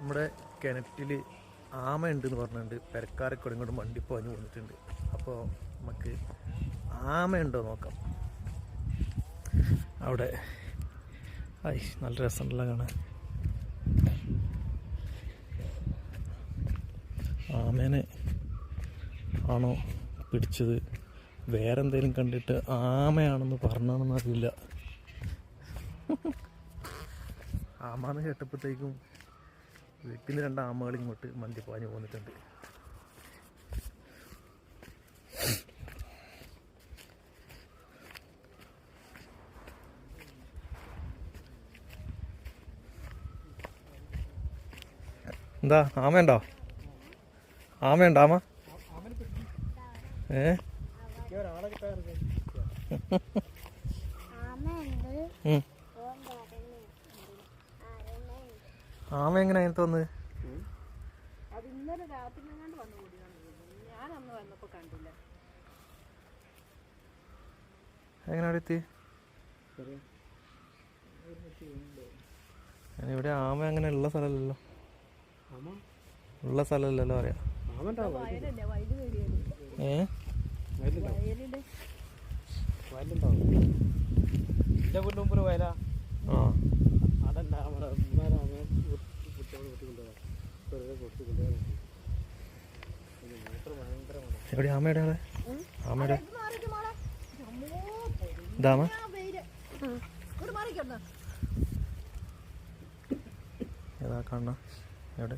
നമ്മുടെ കിണറ്റിൽ ആമ ഉണ്ടെന്ന് പറഞ്ഞിട്ടുണ്ട്. പെരക്കാരൊക്കെ ഇങ്ങോട്ട് മണ്ടിപ്പാഞ്ഞ് വന്നിട്ടുണ്ട്. അപ്പോൾ നമുക്ക് ആമയുണ്ടോ നോക്കാം. അവിടെ നല്ല രസമുണ്ടല്ലോ കാണാൻ. ആമേനെ ആണോ പിടിച്ചത്, വേറെ എന്തെങ്കിലും കണ്ടിട്ട് ആമയാണെന്ന് പറഞ്ഞാണെന്ന് അറിയില്ല. ആമാന്ന് കേട്ടപ്പോഴത്തേക്കും വീട്ടിൽ നിന്ന് 2 ആമകൾ ഇങ്ങോട്ട് മണ്ടിപ്പാഞ്ഞ് പോന്നിട്ടുണ്ട്. എന്താ ആമയുണ്ടോ? ആമയുണ്ടോ? ആമ ആമ എങ്ങനെ അതിനകത്ത് വന്ന്? എങ്ങനെ അവിടെ എത്തി? ഇവിടെ ആമ അങ്ങനെ ഉള്ള സ്ഥലമല്ലല്ലോ, ഉള്ള സ്ഥലമല്ലല്ലോ പറയാ. എവിടെ ആമയുടെ ആളെ? ആമയുടെ ഇതാമ ഏതാ കാണ? എവിടെ?